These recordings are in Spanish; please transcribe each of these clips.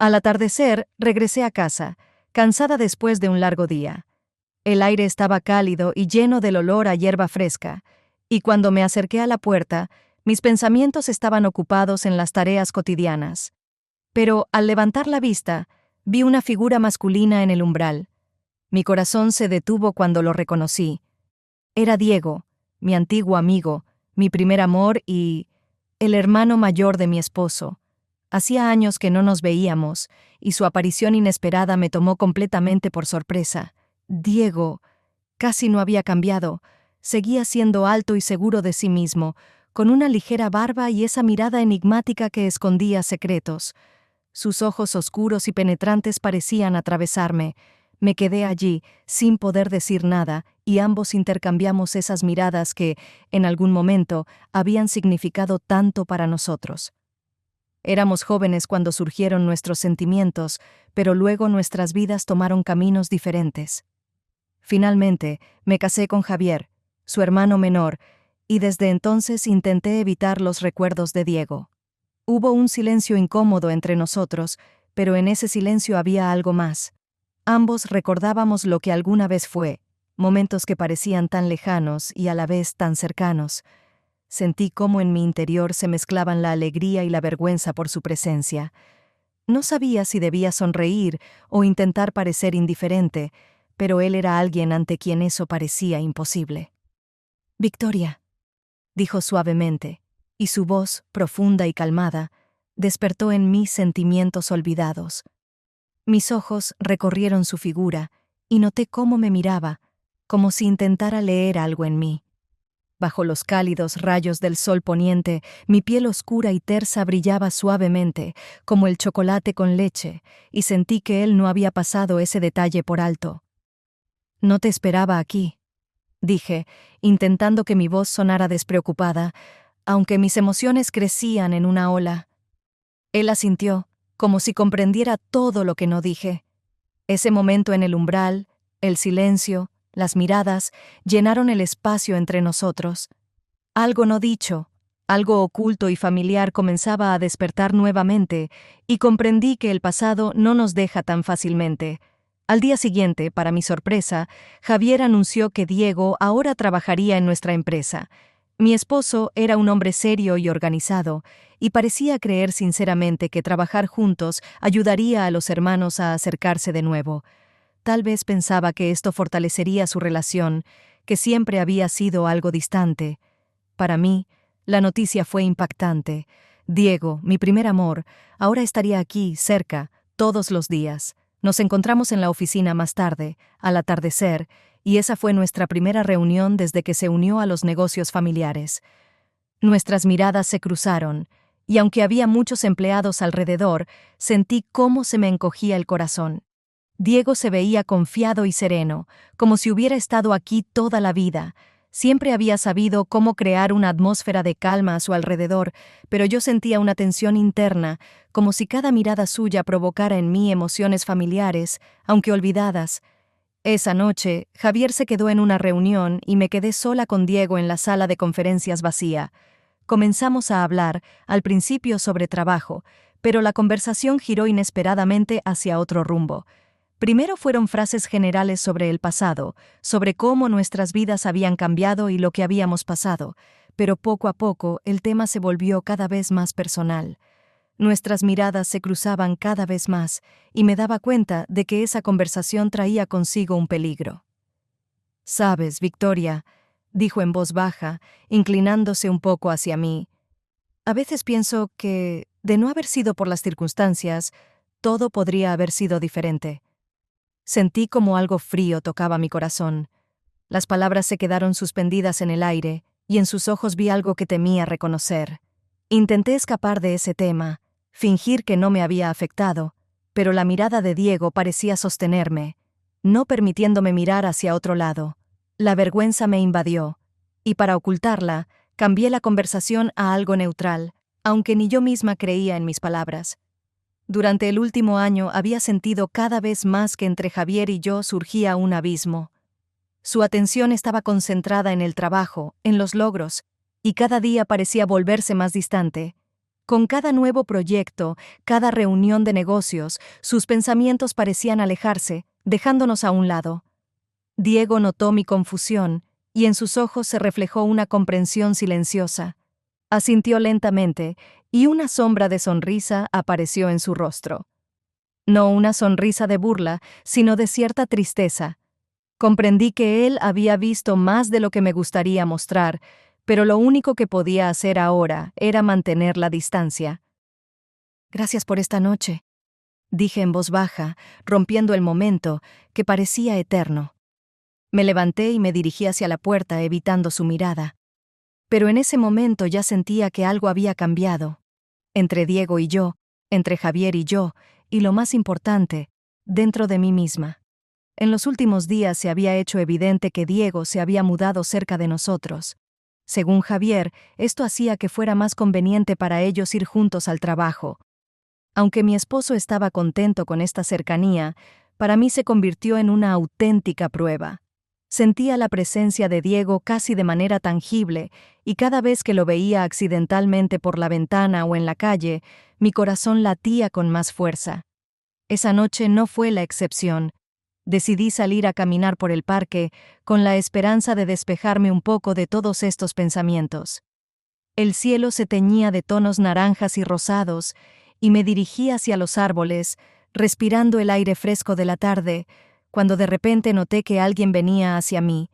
Al atardecer, regresé a casa, cansada después de un largo día. El aire estaba cálido y lleno del olor a hierba fresca, y cuando me acerqué a la puerta, mis pensamientos estaban ocupados en las tareas cotidianas. Pero, al levantar la vista, vi una figura masculina en el umbral. Mi corazón se detuvo cuando lo reconocí. Era Diego, mi antiguo amigo, mi primer amor y el hermano mayor de mi esposo. Hacía años que no nos veíamos, y su aparición inesperada me tomó completamente por sorpresa. Diego casi no había cambiado, seguía siendo alto y seguro de sí mismo, con una ligera barba y esa mirada enigmática que escondía secretos. Sus ojos oscuros y penetrantes parecían atravesarme. Me quedé allí, sin poder decir nada, y ambos intercambiamos esas miradas que, en algún momento, habían significado tanto para nosotros. Éramos jóvenes cuando surgieron nuestros sentimientos, pero luego nuestras vidas tomaron caminos diferentes. Finalmente, me casé con Javier, su hermano menor, y desde entonces intenté evitar los recuerdos de Diego. Hubo un silencio incómodo entre nosotros, pero en ese silencio había algo más. Ambos recordábamos lo que alguna vez fue, momentos que parecían tan lejanos y a la vez tan cercanos. Sentí cómo en mi interior se mezclaban la alegría y la vergüenza por su presencia. No sabía si debía sonreír o intentar parecer indiferente, pero él era alguien ante quien eso parecía imposible. «Victoria», dijo suavemente, y su voz, profunda y calmada, despertó en mí sentimientos olvidados. Mis ojos recorrieron su figura y noté cómo me miraba, como si intentara leer algo en mí. Bajo los cálidos rayos del sol poniente, mi piel oscura y tersa brillaba suavemente, como el chocolate con leche, y sentí que él no había pasado ese detalle por alto. «No te esperaba aquí», dije, intentando que mi voz sonara despreocupada, aunque mis emociones crecían en una ola. Él asintió, como si comprendiera todo lo que no dije. Ese momento en el umbral, el silencio, las miradas, llenaron el espacio entre nosotros. Algo no dicho, algo oculto y familiar comenzaba a despertar nuevamente, y comprendí que el pasado no nos deja tan fácilmente. Al día siguiente, para mi sorpresa, Javier anunció que Diego ahora trabajaría en nuestra empresa. Mi esposo era un hombre serio y organizado, y parecía creer sinceramente que trabajar juntos ayudaría a los hermanos a acercarse de nuevo. Tal vez pensaba que esto fortalecería su relación, que siempre había sido algo distante. Para mí, la noticia fue impactante. Diego, mi primer amor, ahora estaría aquí, cerca, todos los días. Nos encontramos en la oficina más tarde, al atardecer, y esa fue nuestra primera reunión desde que se unió a los negocios familiares. Nuestras miradas se cruzaron, y aunque había muchos empleados alrededor, sentí cómo se me encogía el corazón. Diego se veía confiado y sereno, como si hubiera estado aquí toda la vida. Siempre había sabido cómo crear una atmósfera de calma a su alrededor, pero yo sentía una tensión interna, como si cada mirada suya provocara en mí emociones familiares, aunque olvidadas. Esa noche, Javier se quedó en una reunión y me quedé sola con Diego en la sala de conferencias vacía. Comenzamos a hablar, al principio sobre trabajo, pero la conversación giró inesperadamente hacia otro rumbo. Primero fueron frases generales sobre el pasado, sobre cómo nuestras vidas habían cambiado y lo que habíamos pasado, pero poco a poco el tema se volvió cada vez más personal. Nuestras miradas se cruzaban cada vez más, y me daba cuenta de que esa conversación traía consigo un peligro. «Sabes, Victoria», dijo en voz baja, inclinándose un poco hacia mí, «a veces pienso que, de no haber sido por las circunstancias, todo podría haber sido diferente». Sentí como algo frío tocaba mi corazón. Las palabras se quedaron suspendidas en el aire, y en sus ojos vi algo que temía reconocer. Intenté escapar de ese tema, fingir que no me había afectado, pero la mirada de Diego parecía sostenerme, no permitiéndome mirar hacia otro lado. La vergüenza me invadió, y para ocultarla, cambié la conversación a algo neutral, aunque ni yo misma creía en mis palabras. Durante el último año había sentido cada vez más que entre Javier y yo surgía un abismo. Su atención estaba concentrada en el trabajo, en los logros, y cada día parecía volverse más distante. Con cada nuevo proyecto, cada reunión de negocios, sus pensamientos parecían alejarse, dejándonos a un lado. Diego notó mi confusión, y en sus ojos se reflejó una comprensión silenciosa. Asintió lentamente, y una sombra de sonrisa apareció en su rostro. No una sonrisa de burla, sino de cierta tristeza. Comprendí que él había visto más de lo que me gustaría mostrar, pero lo único que podía hacer ahora era mantener la distancia. «Gracias por esta noche», dije en voz baja, rompiendo el momento, que parecía eterno. Me levanté y me dirigí hacia la puerta, evitando su mirada. Pero en ese momento ya sentía que algo había cambiado. Entre Diego y yo, entre Javier y yo, y lo más importante, dentro de mí misma. En los últimos días se había hecho evidente que Diego se había mudado cerca de nosotros. Según Javier, esto hacía que fuera más conveniente para ellos ir juntos al trabajo. Aunque mi esposo estaba contento con esta cercanía, para mí se convirtió en una auténtica prueba. Sentía la presencia de Diego casi de manera tangible, y cada vez que lo veía accidentalmente por la ventana o en la calle, mi corazón latía con más fuerza. Esa noche no fue la excepción. Decidí salir a caminar por el parque, con la esperanza de despejarme un poco de todos estos pensamientos. El cielo se teñía de tonos naranjas y rosados, y me dirigí hacia los árboles, respirando el aire fresco de la tarde, cuando de repente noté que alguien venía hacia mí.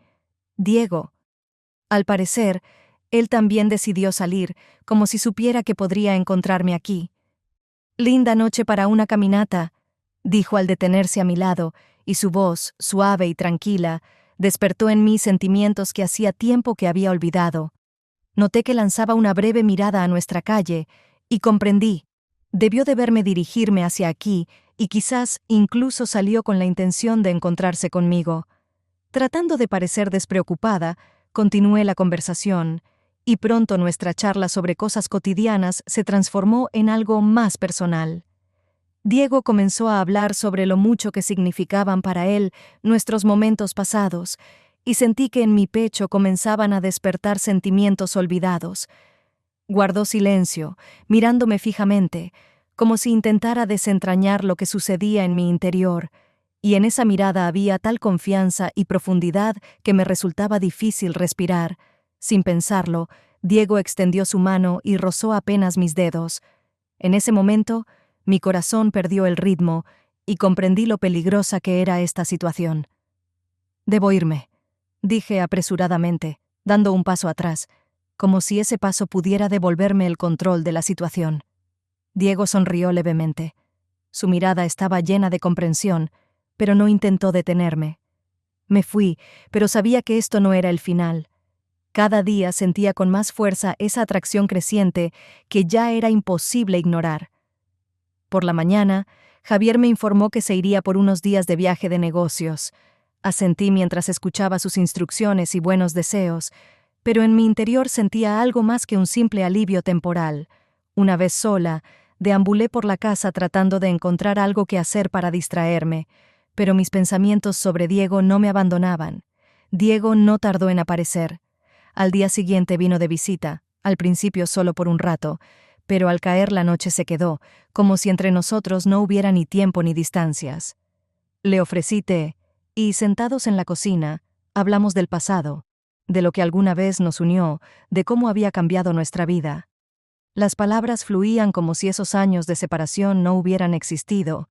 Diego. Al parecer, él también decidió salir, como si supiera que podría encontrarme aquí. «Linda noche para una caminata», dijo al detenerse a mi lado, y su voz, suave y tranquila, despertó en mí sentimientos que hacía tiempo que había olvidado. Noté que lanzaba una breve mirada a nuestra calle, y comprendí. Debió de verme dirigirme hacia aquí, y quizás incluso salió con la intención de encontrarse conmigo. Tratando de parecer despreocupada, continué la conversación, y pronto nuestra charla sobre cosas cotidianas se transformó en algo más personal. Diego comenzó a hablar sobre lo mucho que significaban para él nuestros momentos pasados, y sentí que en mi pecho comenzaban a despertar sentimientos olvidados. Guardó silencio, mirándome fijamente, como si intentara desentrañar lo que sucedía en mi interior, y en esa mirada había tal confianza y profundidad que me resultaba difícil respirar. Sin pensarlo, Diego extendió su mano y rozó apenas mis dedos. En ese momento, mi corazón perdió el ritmo y comprendí lo peligrosa que era esta situación. «Debo irme», dije apresuradamente, dando un paso atrás, como si ese paso pudiera devolverme el control de la situación. Diego sonrió levemente. Su mirada estaba llena de comprensión, pero no intentó detenerme. Me fui, pero sabía que esto no era el final. Cada día sentía con más fuerza esa atracción creciente que ya era imposible ignorar. Por la mañana, Javier me informó que se iría por unos días de viaje de negocios. Asentí mientras escuchaba sus instrucciones y buenos deseos, pero en mi interior sentía algo más que un simple alivio temporal. Una vez sola, deambulé por la casa tratando de encontrar algo que hacer para distraerme, pero mis pensamientos sobre Diego no me abandonaban. Diego no tardó en aparecer. Al día siguiente vino de visita, al principio solo por un rato, pero al caer la noche se quedó, como si entre nosotros no hubiera ni tiempo ni distancias. Le ofrecí té, y sentados en la cocina, hablamos del pasado, de lo que alguna vez nos unió, de cómo había cambiado nuestra vida. Las palabras fluían como si esos años de separación no hubieran existido,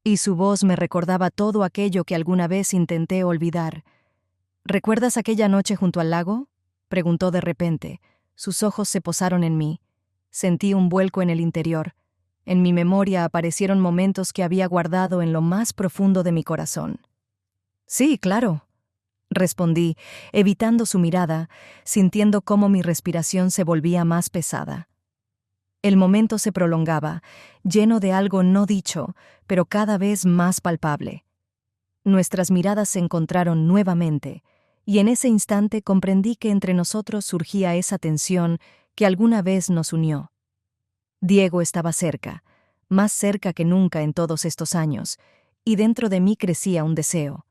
y su voz me recordaba todo aquello que alguna vez intenté olvidar. «¿Recuerdas aquella noche junto al lago?», preguntó de repente. Sus ojos se posaron en mí. Sentí un vuelco en el interior. En mi memoria aparecieron momentos que había guardado en lo más profundo de mi corazón. «Sí, claro», respondí, evitando su mirada, sintiendo cómo mi respiración se volvía más pesada. El momento se prolongaba, lleno de algo no dicho, pero cada vez más palpable. Nuestras miradas se encontraron nuevamente, y en ese instante comprendí que entre nosotros surgía esa tensión que alguna vez nos unió. Diego estaba cerca, más cerca que nunca en todos estos años, y dentro de mí crecía un deseo.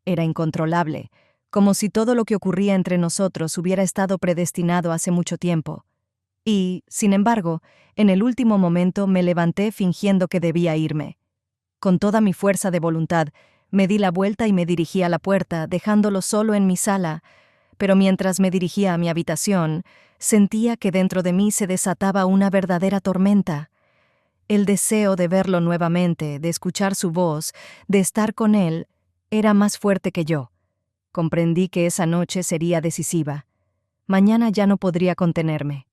Era incontrolable, como si todo lo que ocurría entre nosotros hubiera estado predestinado hace mucho tiempo. Y, sin embargo, en el último momento me levanté fingiendo que debía irme. Con toda mi fuerza de voluntad, me di la vuelta y me dirigí a la puerta, dejándolo solo en mi sala, pero mientras me dirigía a mi habitación, sentía que dentro de mí se desataba una verdadera tormenta. El deseo de verlo nuevamente, de escuchar su voz, de estar con él, era más fuerte que yo. Comprendí que esa noche sería decisiva. Mañana ya no podría contenerme.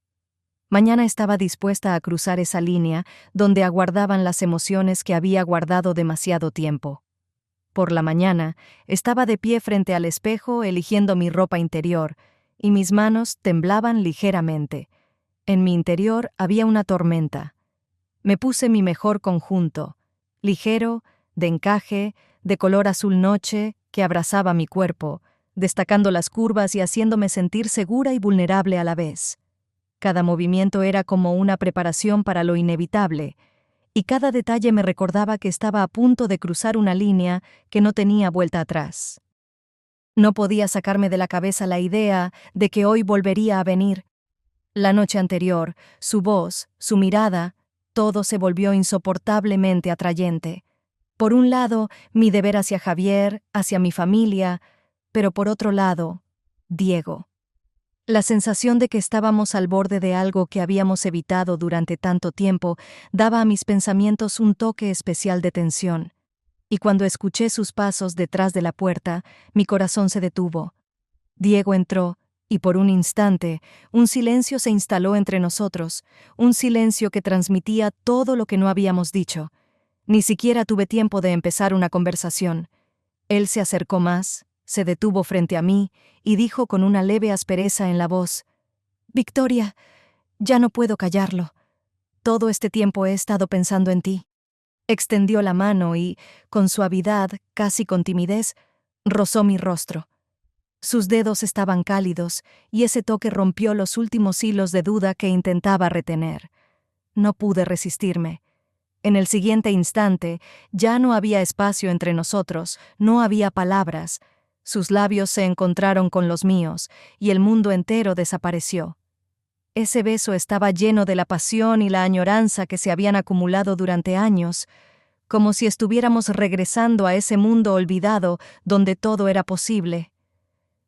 Mañana estaba dispuesta a cruzar esa línea donde aguardaban las emociones que había guardado demasiado tiempo. Por la mañana, estaba de pie frente al espejo eligiendo mi ropa interior, y mis manos temblaban ligeramente. En mi interior había una tormenta. Me puse mi mejor conjunto, ligero, de encaje, de color azul noche, que abrazaba mi cuerpo, destacando las curvas y haciéndome sentir segura y vulnerable a la vez. Cada movimiento era como una preparación para lo inevitable, y cada detalle me recordaba que estaba a punto de cruzar una línea que no tenía vuelta atrás. No podía sacarme de la cabeza la idea de que hoy volvería a venir. La noche anterior, su voz, su mirada, todo se volvió insoportablemente atrayente. Por un lado, mi deber hacia Javier, hacia mi familia, pero por otro lado, Diego. La sensación de que estábamos al borde de algo que habíamos evitado durante tanto tiempo daba a mis pensamientos un toque especial de tensión. Y cuando escuché sus pasos detrás de la puerta, mi corazón se detuvo. Diego entró, y por un instante, un silencio se instaló entre nosotros, un silencio que transmitía todo lo que no habíamos dicho. Ni siquiera tuve tiempo de empezar una conversación. Él se acercó más, se detuvo frente a mí y dijo con una leve aspereza en la voz: «Victoria, ya no puedo callarlo. Todo este tiempo he estado pensando en ti». Extendió la mano y, con suavidad, casi con timidez, rozó mi rostro. Sus dedos estaban cálidos y ese toque rompió los últimos hilos de duda que intentaba retener. No pude resistirme. En el siguiente instante, ya no había espacio entre nosotros, no había palabras. Sus labios se encontraron con los míos, y el mundo entero desapareció. Ese beso estaba lleno de la pasión y la añoranza que se habían acumulado durante años, como si estuviéramos regresando a ese mundo olvidado donde todo era posible.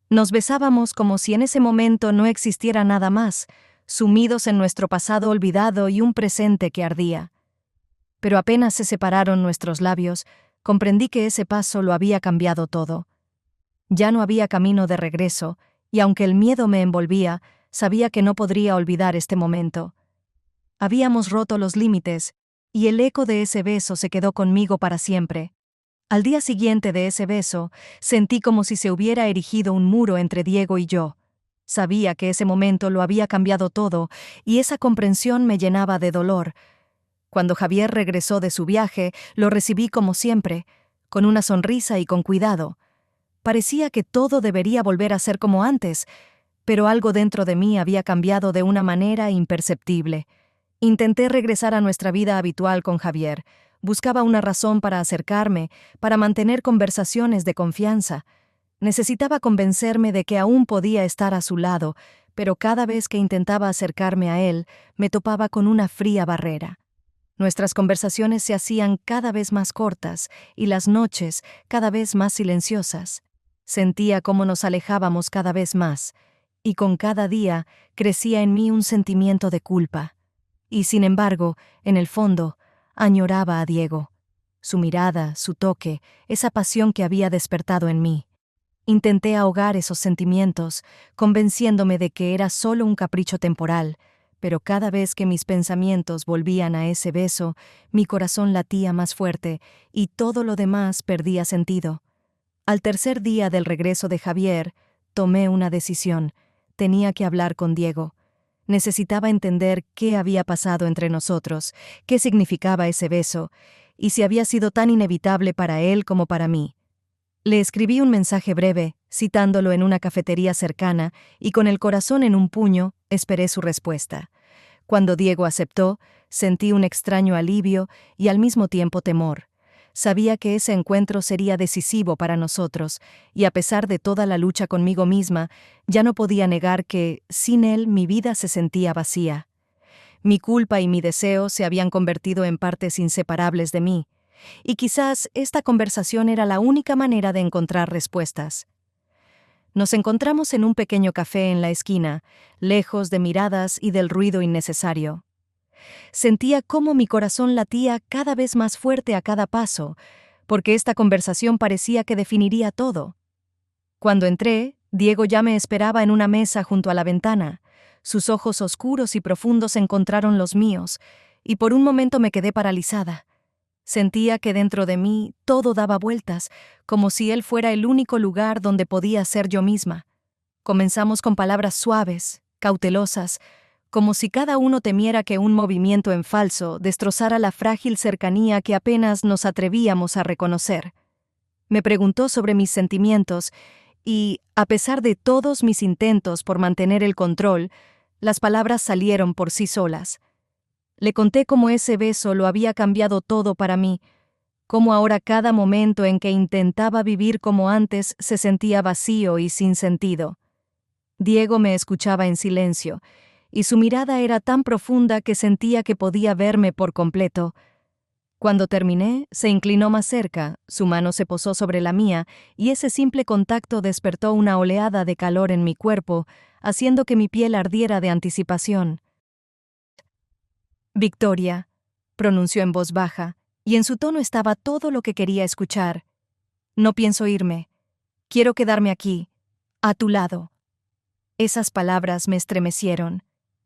Nos besábamos como si en ese momento no existiera nada más, sumidos en nuestro pasado olvidado y un presente que ardía. Pero apenas se separaron nuestros labios, comprendí que ese paso lo había cambiado todo. Ya no había camino de regreso, y aunque el miedo me envolvía, sabía que no podría olvidar este momento. Habíamos roto los límites, y el eco de ese beso se quedó conmigo para siempre. Al día siguiente de ese beso, sentí como si se hubiera erigido un muro entre Diego y yo. Sabía que ese momento lo había cambiado todo, y esa comprensión me llenaba de dolor. Cuando Javier regresó de su viaje, lo recibí como siempre, con una sonrisa y con cuidado. Parecía que todo debería volver a ser como antes, pero algo dentro de mí había cambiado de una manera imperceptible. Intenté regresar a nuestra vida habitual con Javier. Buscaba una razón para acercarme, para mantener conversaciones de confianza. Necesitaba convencerme de que aún podía estar a su lado, pero cada vez que intentaba acercarme a él, me topaba con una fría barrera. Nuestras conversaciones se hacían cada vez más cortas y las noches cada vez más silenciosas. Sentía cómo nos alejábamos cada vez más, y con cada día crecía en mí un sentimiento de culpa. Y sin embargo, en el fondo, añoraba a Diego. Su mirada, su toque, esa pasión que había despertado en mí. Intenté ahogar esos sentimientos, convenciéndome de que era solo un capricho temporal, pero cada vez que mis pensamientos volvían a ese beso, mi corazón latía más fuerte y todo lo demás perdía sentido. Al tercer día del regreso de Javier, tomé una decisión. Tenía que hablar con Diego. Necesitaba entender qué había pasado entre nosotros, qué significaba ese beso, y si había sido tan inevitable para él como para mí. Le escribí un mensaje breve, citándolo en una cafetería cercana, y con el corazón en un puño, esperé su respuesta. Cuando Diego aceptó, sentí un extraño alivio y al mismo tiempo temor. Sabía que ese encuentro sería decisivo para nosotros, y a pesar de toda la lucha conmigo misma, ya no podía negar que, sin él, mi vida se sentía vacía. Mi culpa y mi deseo se habían convertido en partes inseparables de mí, y quizás esta conversación era la única manera de encontrar respuestas. Nos encontramos en un pequeño café en la esquina, lejos de miradas y del ruido innecesario. Sentía cómo mi corazón latía cada vez más fuerte a cada paso, porque esta conversación parecía que definiría todo. Cuando entré, Diego ya me esperaba en una mesa junto a la ventana. Sus ojos oscuros y profundos encontraron los míos, y por un momento me quedé paralizada. Sentía que dentro de mí todo daba vueltas, como si él fuera el único lugar donde podía ser yo misma. Comenzamos con palabras suaves, cautelosas, como si cada uno temiera que un movimiento en falso destrozara la frágil cercanía que apenas nos atrevíamos a reconocer. Me preguntó sobre mis sentimientos y, a pesar de todos mis intentos por mantener el control, las palabras salieron por sí solas. Le conté cómo ese beso lo había cambiado todo para mí, cómo ahora cada momento en que intentaba vivir como antes se sentía vacío y sin sentido. Diego me escuchaba en silencio, y su mirada era tan profunda que sentía que podía verme por completo. Cuando terminé, se inclinó más cerca, su mano se posó sobre la mía, y ese simple contacto despertó una oleada de calor en mi cuerpo, haciendo que mi piel ardiera de anticipación. Victoria, pronunció en voz baja, y en su tono estaba todo lo que quería escuchar. No pienso irme. Quiero quedarme aquí, a tu lado. Esas palabras me estremecieron.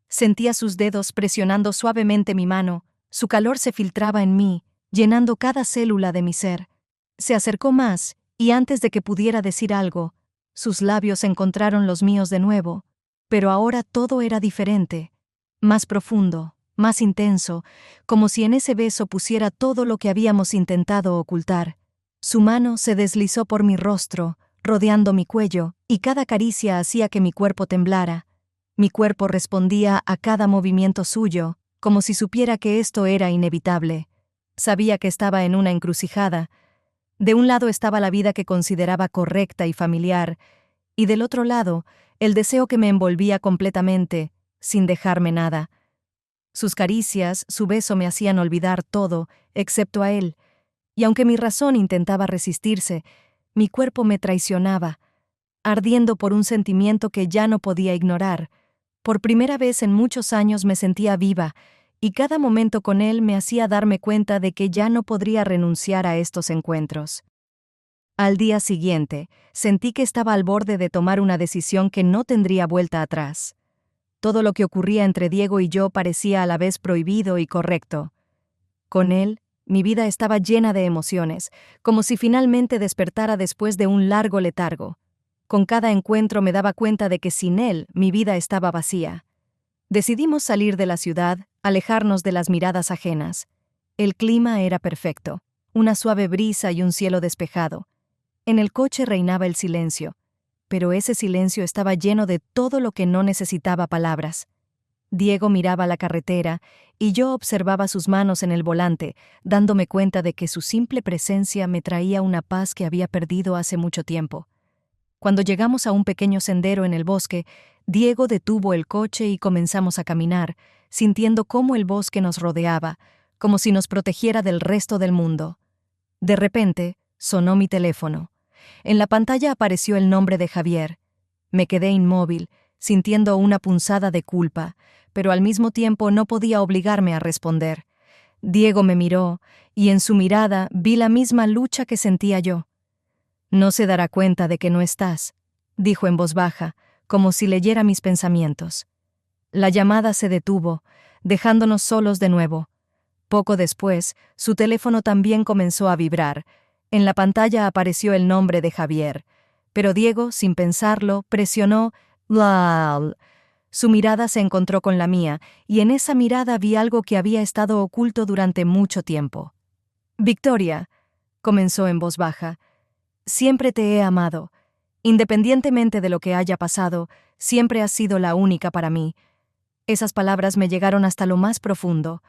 Sentía sus dedos presionando suavemente mi mano, su calor se filtraba en mí, llenando cada célula de mi ser. Se acercó más, y antes de que pudiera decir algo, sus labios encontraron los míos de nuevo, pero ahora todo era diferente, más profundo, más intenso, como si en ese beso pusiera todo lo que habíamos intentado ocultar. Su mano se deslizó por mi rostro, rodeando mi cuello, y cada caricia hacía que mi cuerpo temblara. Mi cuerpo respondía a cada movimiento suyo, como si supiera que esto era inevitable. Sabía que estaba en una encrucijada. De un lado estaba la vida que consideraba correcta y familiar, y del otro lado, el deseo que me envolvía completamente, sin dejarme nada. Sus caricias, su beso me hacían olvidar todo, excepto a él, y aunque mi razón intentaba resistirse, mi cuerpo me traicionaba, ardiendo por un sentimiento que ya no podía ignorar. Por primera vez en muchos años me sentía viva, y cada momento con él me hacía darme cuenta de que ya no podría renunciar a estos encuentros. Al día siguiente, sentí que estaba al borde de tomar una decisión que no tendría vuelta atrás. Todo lo que ocurría entre Diego y yo parecía a la vez prohibido y correcto. Con él, mi vida estaba llena de emociones, como si finalmente despertara después de un largo letargo. Con cada encuentro me daba cuenta de que sin él mi vida estaba vacía. Decidimos salir de la ciudad, alejarnos de las miradas ajenas. El clima era perfecto, una suave brisa y un cielo despejado. En el coche reinaba el silencio, pero ese silencio estaba lleno de todo lo que no necesitaba palabras. Diego miraba la carretera y yo observaba sus manos en el volante, dándome cuenta de que su simple presencia me traía una paz que había perdido hace mucho tiempo. Cuando llegamos a un pequeño sendero en el bosque, Diego detuvo el coche y comenzamos a caminar, sintiendo cómo el bosque nos rodeaba, como si nos protegiera del resto del mundo. De repente, sonó mi teléfono. En la pantalla apareció el nombre de Javier. Me quedé inmóvil, sintiendo una punzada de culpa, pero al mismo tiempo no podía obligarme a responder. Diego me miró, y en su mirada vi la misma lucha que sentía yo. «No se dará cuenta de que no estás», dijo en voz baja, como si leyera mis pensamientos. La llamada se detuvo, dejándonos solos de nuevo. Poco después, su teléfono también comenzó a vibrar. En la pantalla apareció el nombre de Javier, pero Diego, sin pensarlo, presionó «Lal». Su mirada se encontró con la mía, y en esa mirada vi algo que había estado oculto durante mucho tiempo. «Victoria», comenzó en voz baja, «siempre te he amado. Independientemente de lo que haya pasado, siempre has sido la única para mí». Esas palabras me llegaron hasta lo más profundo.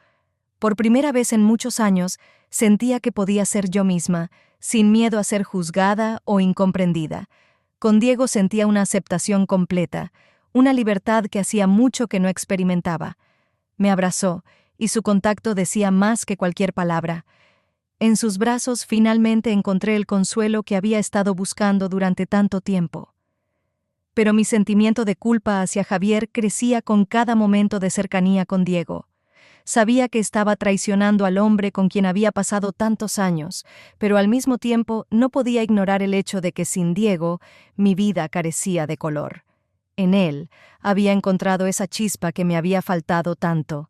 Por primera vez en muchos años, sentía que podía ser yo misma, sin miedo a ser juzgada o incomprendida. Con Diego sentía una aceptación completa, una libertad que hacía mucho que no experimentaba. Me abrazó, y su contacto decía más que cualquier palabra. En sus brazos finalmente encontré el consuelo que había estado buscando durante tanto tiempo. Pero mi sentimiento de culpa hacia Javier crecía con cada momento de cercanía con Diego. Sabía que estaba traicionando al hombre con quien había pasado tantos años, pero al mismo tiempo no podía ignorar el hecho de que sin Diego mi vida carecía de color. En él había encontrado esa chispa que me había faltado tanto.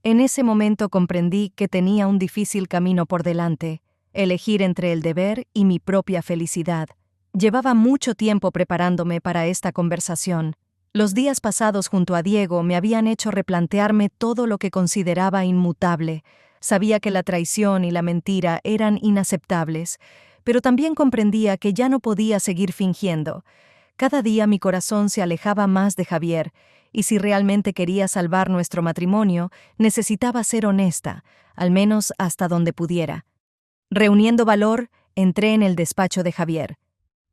En ese momento comprendí que tenía un difícil camino por delante, elegir entre el deber y mi propia felicidad. Llevaba mucho tiempo preparándome para esta conversación. Los días pasados junto a Diego me habían hecho replantearme todo lo que consideraba inmutable. Sabía que la traición y la mentira eran inaceptables, pero también comprendía que ya no podía seguir fingiendo. Cada día mi corazón se alejaba más de Javier, y si realmente quería salvar nuestro matrimonio, necesitaba ser honesta, al menos hasta donde pudiera. Reuniendo valor, entré en el despacho de Javier.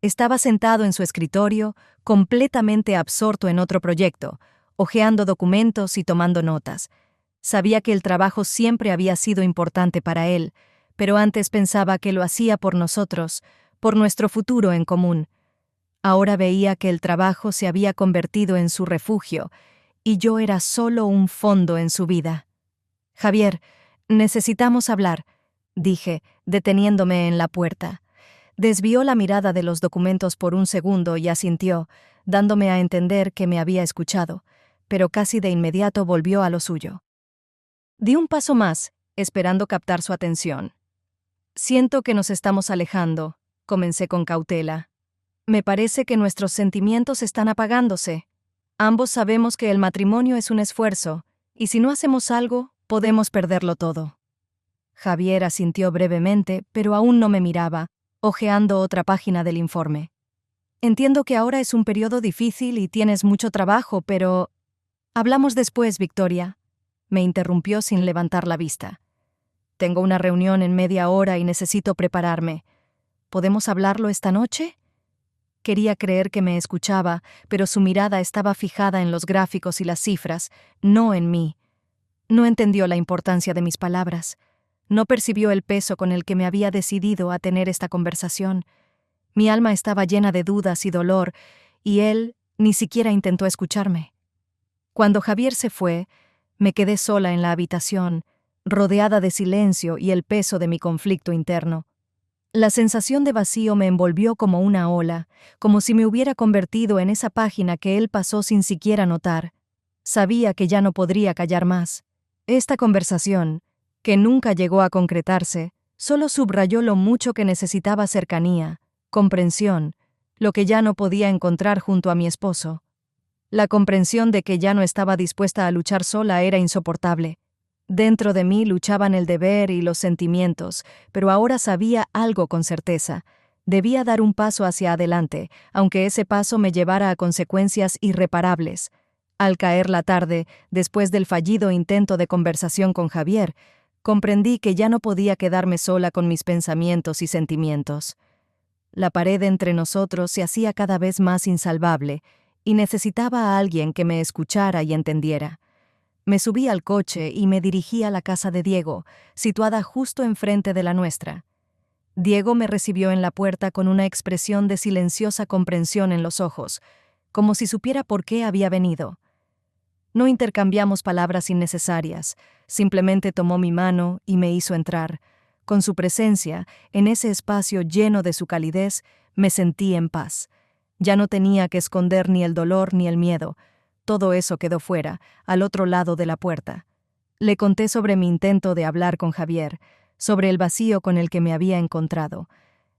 Estaba sentado en su escritorio, completamente absorto en otro proyecto, hojeando documentos y tomando notas. Sabía que el trabajo siempre había sido importante para él, pero antes pensaba que lo hacía por nosotros, por nuestro futuro en común. Ahora veía que el trabajo se había convertido en su refugio, y yo era solo un fondo en su vida. «Javier, necesitamos hablar», dije, deteniéndome en la puerta. Desvió la mirada de los documentos por un segundo y asintió, dándome a entender que me había escuchado, pero casi de inmediato volvió a lo suyo. Di un paso más, esperando captar su atención. «Siento que nos estamos alejando», comencé con cautela. «Me parece que nuestros sentimientos están apagándose. Ambos sabemos que el matrimonio es un esfuerzo, y si no hacemos algo, podemos perderlo todo». Javier asintió brevemente, pero aún no me miraba, hojeando otra página del informe. «Entiendo que ahora es un periodo difícil y tienes mucho trabajo, pero...» «Hablamos después, Victoria», me interrumpió sin levantar la vista. «Tengo una reunión en media hora y necesito prepararme. ¿Podemos hablarlo esta noche?» Quería creer que me escuchaba, pero su mirada estaba fijada en los gráficos y las cifras, no en mí. No entendió la importancia de mis palabras. No percibió el peso con el que me había decidido a tener esta conversación. Mi alma estaba llena de dudas y dolor, y él ni siquiera intentó escucharme. Cuando Javier se fue, me quedé sola en la habitación, rodeada de silencio y el peso de mi conflicto interno. La sensación de vacío me envolvió como una ola, como si me hubiera convertido en esa página que él pasó sin siquiera notar. Sabía que ya no podría callar más. Esta conversación, que nunca llegó a concretarse, solo subrayó lo mucho que necesitaba cercanía, comprensión, lo que ya no podía encontrar junto a mi esposo. La comprensión de que ya no estaba dispuesta a luchar sola era insoportable. Dentro de mí luchaban el deber y los sentimientos, pero ahora sabía algo con certeza. Debía dar un paso hacia adelante, aunque ese paso me llevara a consecuencias irreparables. Al caer la tarde, después del fallido intento de conversación con Javier, comprendí que ya no podía quedarme sola con mis pensamientos y sentimientos. La pared entre nosotros se hacía cada vez más insalvable, y necesitaba a alguien que me escuchara y entendiera. Me subí al coche y me dirigí a la casa de Diego, situada justo enfrente de la nuestra. Diego me recibió en la puerta con una expresión de silenciosa comprensión en los ojos, como si supiera por qué había venido. No intercambiamos palabras innecesarias, simplemente tomó mi mano y me hizo entrar. Con su presencia, en ese espacio lleno de su calidez, me sentí en paz. Ya no tenía que esconder ni el dolor ni el miedo. Todo eso quedó fuera, al otro lado de la puerta. Le conté sobre mi intento de hablar con Javier, sobre el vacío con el que me había encontrado.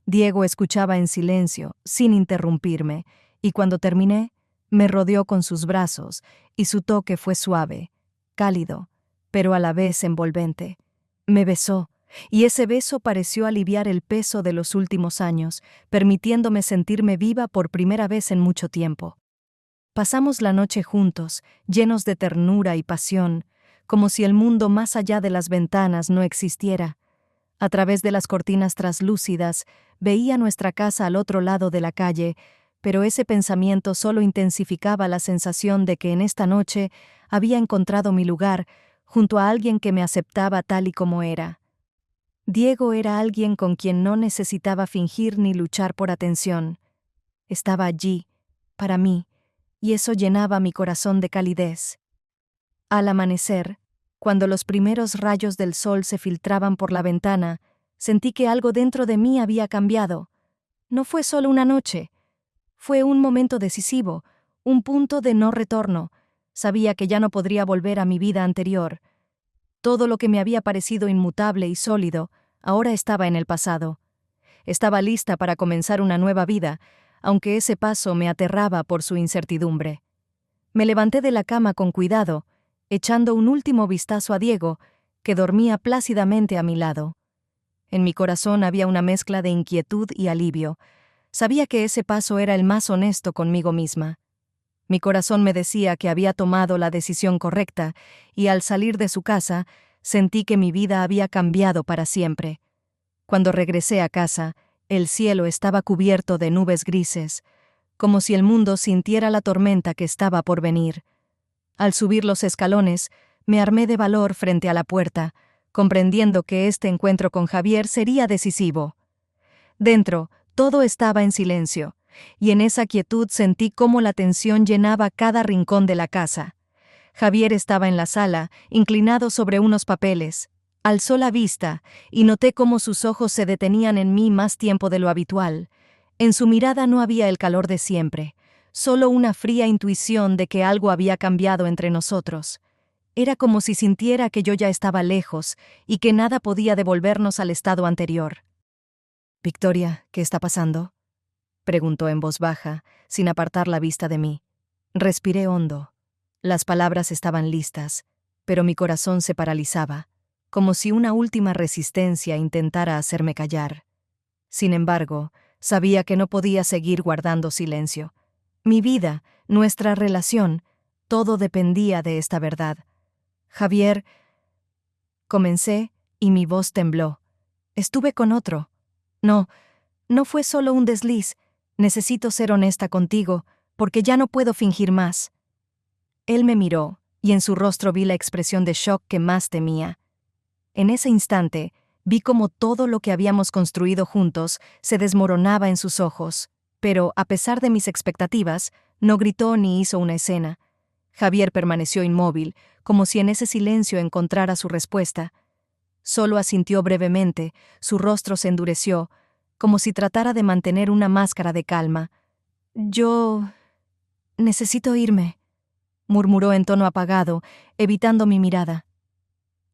Diego escuchaba en silencio, sin interrumpirme, y cuando terminé, me rodeó con sus brazos, y su toque fue suave, cálido, pero a la vez envolvente. Me besó, y ese beso pareció aliviar el peso de los últimos años, permitiéndome sentirme viva por primera vez en mucho tiempo. Pasamos la noche juntos, llenos de ternura y pasión, como si el mundo más allá de las ventanas no existiera. A través de las cortinas traslúcidas, veía nuestra casa al otro lado de la calle, pero ese pensamiento solo intensificaba la sensación de que en esta noche había encontrado mi lugar, junto a alguien que me aceptaba tal y como era. Diego era alguien con quien no necesitaba fingir ni luchar por atención. Estaba allí, para mí, y eso llenaba mi corazón de calidez. Al amanecer, cuando los primeros rayos del sol se filtraban por la ventana, sentí que algo dentro de mí había cambiado. No fue solo una noche, fue un momento decisivo, un punto de no retorno. Sabía que ya no podría volver a mi vida anterior. Todo lo que me había parecido inmutable y sólido, ahora estaba en el pasado. Estaba lista para comenzar una nueva vida, aunque ese paso me aterraba por su incertidumbre. Me levanté de la cama con cuidado, echando un último vistazo a Diego, que dormía plácidamente a mi lado. En mi corazón había una mezcla de inquietud y alivio. Sabía que ese paso era el más honesto conmigo misma. Mi corazón me decía que había tomado la decisión correcta, y al salir de su casa, sentí que mi vida había cambiado para siempre. Cuando regresé a casa, el cielo estaba cubierto de nubes grises, como si el mundo sintiera la tormenta que estaba por venir. Al subir los escalones, me armé de valor frente a la puerta, comprendiendo que este encuentro con Javier sería decisivo. Dentro, todo estaba en silencio, y en esa quietud sentí cómo la tensión llenaba cada rincón de la casa. Javier estaba en la sala, inclinado sobre unos papeles. Alzó la vista, y noté cómo sus ojos se detenían en mí más tiempo de lo habitual. En su mirada no había el calor de siempre, solo una fría intuición de que algo había cambiado entre nosotros. Era como si sintiera que yo ya estaba lejos, y que nada podía devolvernos al estado anterior. «Victoria, ¿qué está pasando?», preguntó en voz baja, sin apartar la vista de mí. Respiré hondo. Las palabras estaban listas, pero mi corazón se paralizaba, como si una última resistencia intentara hacerme callar. Sin embargo, sabía que no podía seguir guardando silencio. Mi vida, nuestra relación, todo dependía de esta verdad. «Javier», comencé, y mi voz tembló. «Estuve con otro. No fue solo un desliz. Necesito ser honesta contigo, porque ya no puedo fingir más». Él me miró, y en su rostro vi la expresión de shock que más temía. En ese instante, vi cómo todo lo que habíamos construido juntos se desmoronaba en sus ojos, pero, a pesar de mis expectativas, no gritó ni hizo una escena. Javier permaneció inmóvil, como si en ese silencio encontrara su respuesta. Solo asintió brevemente, su rostro se endureció, como si tratara de mantener una máscara de calma. «Yo necesito irme», murmuró en tono apagado, evitando mi mirada.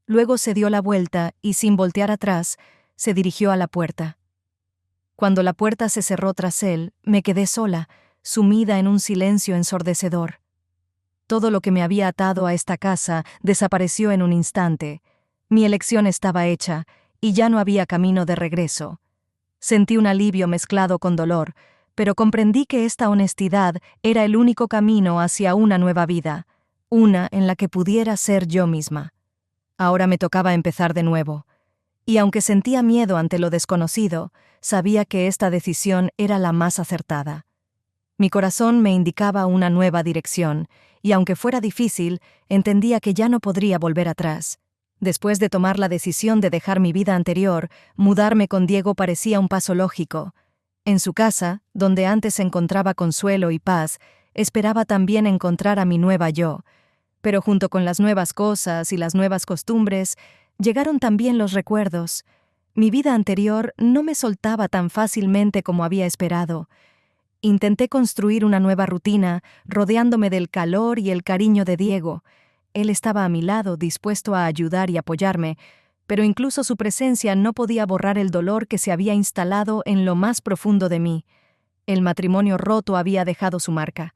Luego se dio la vuelta y, sin voltear atrás, se dirigió a la puerta. Cuando la puerta se cerró tras él, me quedé sola, sumida en un silencio ensordecedor. Todo lo que me había atado a esta casa desapareció en un instante. Mi elección estaba hecha, y ya no había camino de regreso. Sentí un alivio mezclado con dolor, pero comprendí que esta honestidad era el único camino hacia una nueva vida, una en la que pudiera ser yo misma. Ahora me tocaba empezar de nuevo, y aunque sentía miedo ante lo desconocido, sabía que esta decisión era la más acertada. Mi corazón me indicaba una nueva dirección, y aunque fuera difícil, entendía que ya no podría volver atrás. Después de tomar la decisión de dejar mi vida anterior, mudarme con Diego parecía un paso lógico. En su casa, donde antes encontraba consuelo y paz, esperaba también encontrar a mi nueva yo. Pero junto con las nuevas cosas y las nuevas costumbres, llegaron también los recuerdos. Mi vida anterior no me soltaba tan fácilmente como había esperado. Intenté construir una nueva rutina, rodeándome del calor y el cariño de Diego. Él estaba a mi lado, dispuesto a ayudar y apoyarme, pero incluso su presencia no podía borrar el dolor que se había instalado en lo más profundo de mí. El matrimonio roto había dejado su marca.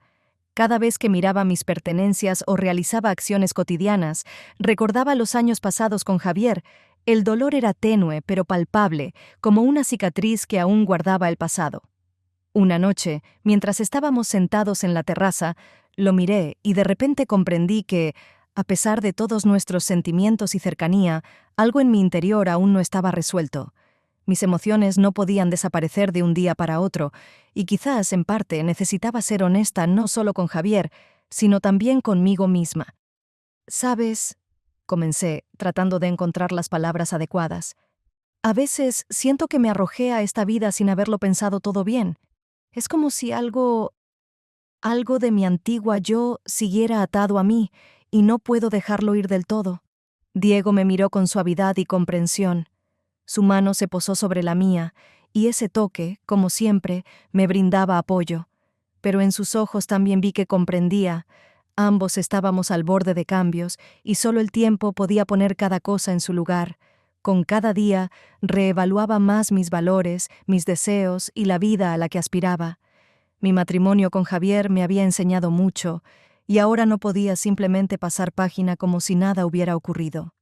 Cada vez que miraba mis pertenencias o realizaba acciones cotidianas, recordaba los años pasados con Javier. El dolor era tenue, pero palpable, como una cicatriz que aún guardaba el pasado. Una noche, mientras estábamos sentados en la terraza, lo miré y de repente comprendí que, a pesar de todos nuestros sentimientos y cercanía, algo en mi interior aún no estaba resuelto. Mis emociones no podían desaparecer de un día para otro, y quizás, en parte, necesitaba ser honesta no solo con Javier, sino también conmigo misma. «¿Sabes?», comencé, tratando de encontrar las palabras adecuadas. A veces siento que me arrojé a esta vida sin haberlo pensado todo bien. Es como si algo de mi antigua yo siguiera atado a mí, y no puedo dejarlo ir del todo. Diego me miró con suavidad y comprensión. Su mano se posó sobre la mía, y ese toque, como siempre, me brindaba apoyo. Pero en sus ojos también vi que comprendía. Ambos estábamos al borde de cambios, y solo el tiempo podía poner cada cosa en su lugar. Con cada día reevaluaba más mis valores, mis deseos y la vida a la que aspiraba. Mi matrimonio con Javier me había enseñado mucho, y ahora no podía simplemente pasar página como si nada hubiera ocurrido.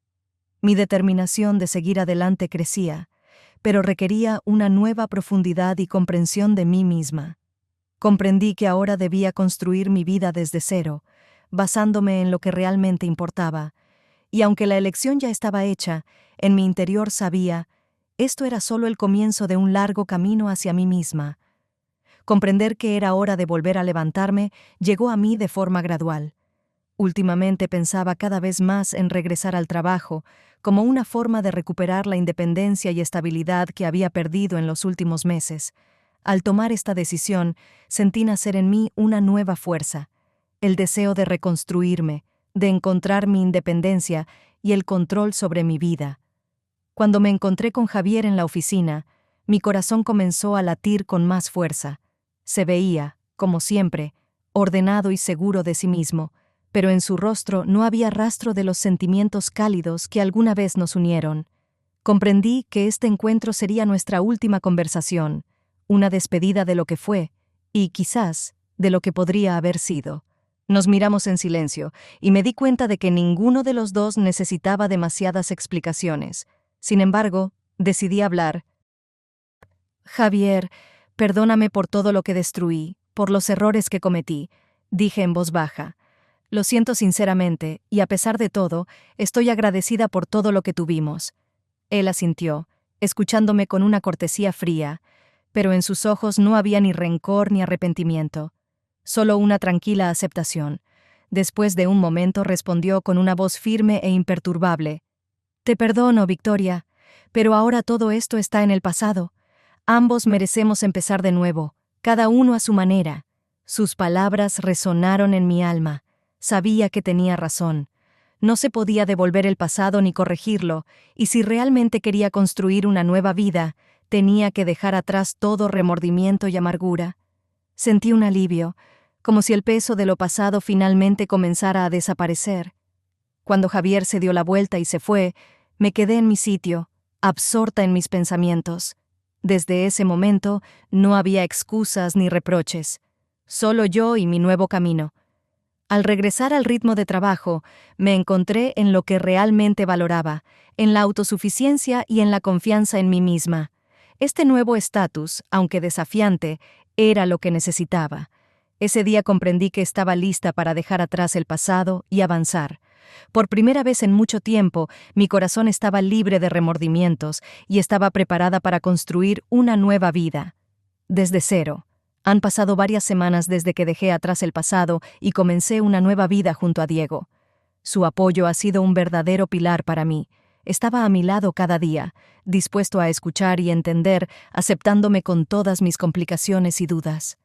Mi determinación de seguir adelante crecía, pero requería una nueva profundidad y comprensión de mí misma. Comprendí que ahora debía construir mi vida desde cero, basándome en lo que realmente importaba, y aunque la elección ya estaba hecha, en mi interior sabía, esto era solo el comienzo de un largo camino hacia mí misma. Comprender que era hora de volver a levantarme llegó a mí de forma gradual. Últimamente pensaba cada vez más en regresar al trabajo, como una forma de recuperar la independencia y estabilidad que había perdido en los últimos meses. Al tomar esta decisión, sentí nacer en mí una nueva fuerza, el deseo de reconstruirme, de encontrar mi independencia y el control sobre mi vida. Cuando me encontré con Javier en la oficina, mi corazón comenzó a latir con más fuerza. Se veía, como siempre, ordenado y seguro de sí mismo, pero en su rostro no había rastro de los sentimientos cálidos que alguna vez nos unieron. Comprendí que este encuentro sería nuestra última conversación, una despedida de lo que fue, y quizás de lo que podría haber sido. Nos miramos en silencio, y me di cuenta de que ninguno de los dos necesitaba demasiadas explicaciones. Sin embargo, decidí hablar. Javier, perdóname por todo lo que destruí, por los errores que cometí, dije en voz baja. Lo siento sinceramente, y a pesar de todo, estoy agradecida por todo lo que tuvimos. Él asintió, escuchándome con una cortesía fría, pero en sus ojos no había ni rencor ni arrepentimiento, solo una tranquila aceptación. Después de un momento respondió con una voz firme e imperturbable. Te perdono, Victoria, pero ahora todo esto está en el pasado. Ambos merecemos empezar de nuevo, cada uno a su manera. Sus palabras resonaron en mi alma. Sabía que tenía razón. No se podía devolver el pasado ni corregirlo, y si realmente quería construir una nueva vida, tenía que dejar atrás todo remordimiento y amargura. Sentí un alivio, como si el peso de lo pasado finalmente comenzara a desaparecer. Cuando Javier se dio la vuelta y se fue, me quedé en mi sitio, absorta en mis pensamientos. Desde ese momento no había excusas ni reproches, solo yo y mi nuevo camino. Al regresar al ritmo de trabajo, me encontré en lo que realmente valoraba, en la autosuficiencia y en la confianza en mí misma. Este nuevo estatus, aunque desafiante, era lo que necesitaba. Ese día comprendí que estaba lista para dejar atrás el pasado y avanzar. Por primera vez en mucho tiempo, mi corazón estaba libre de remordimientos y estaba preparada para construir una nueva vida. Desde cero. Han pasado varias semanas desde que dejé atrás el pasado y comencé una nueva vida junto a Diego. Su apoyo ha sido un verdadero pilar para mí. Estaba a mi lado cada día, dispuesto a escuchar y entender, aceptándome con todas mis complicaciones y dudas.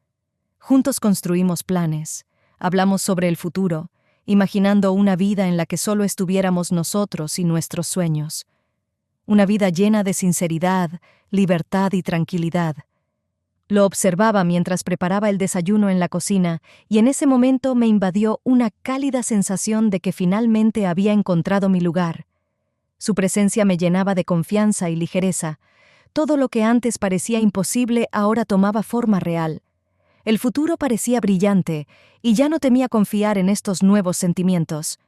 Juntos construimos planes, hablamos sobre el futuro, imaginando una vida en la que solo estuviéramos nosotros y nuestros sueños. Una vida llena de sinceridad, libertad y tranquilidad. Lo observaba mientras preparaba el desayuno en la cocina, y en ese momento me invadió una cálida sensación de que finalmente había encontrado mi lugar. Su presencia me llenaba de confianza y ligereza. Todo lo que antes parecía imposible ahora tomaba forma real. El futuro parecía brillante, y ya no temía confiar en estos nuevos sentimientos.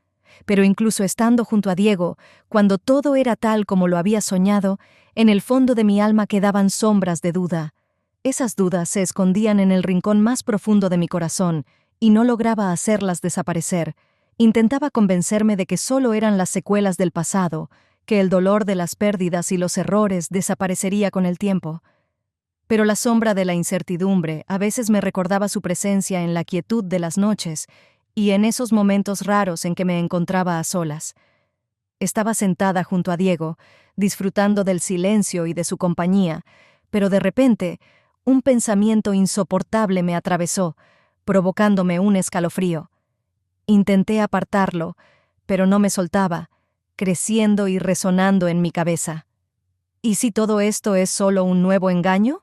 Pero incluso estando junto a Diego, cuando todo era tal como lo había soñado, en el fondo de mi alma quedaban sombras de duda. Esas dudas se escondían en el rincón más profundo de mi corazón, y no lograba hacerlas desaparecer. Intentaba convencerme de que solo eran las secuelas del pasado, que el dolor de las pérdidas y los errores desaparecería con el tiempo. Pero la sombra de la incertidumbre a veces me recordaba su presencia en la quietud de las noches y en esos momentos raros en que me encontraba a solas. Estaba sentada junto a Diego, disfrutando del silencio y de su compañía, pero de repente, un pensamiento insoportable me atravesó, provocándome un escalofrío. Intenté apartarlo, pero no me soltaba, creciendo y resonando en mi cabeza. ¿Y si todo esto es solo un nuevo engaño?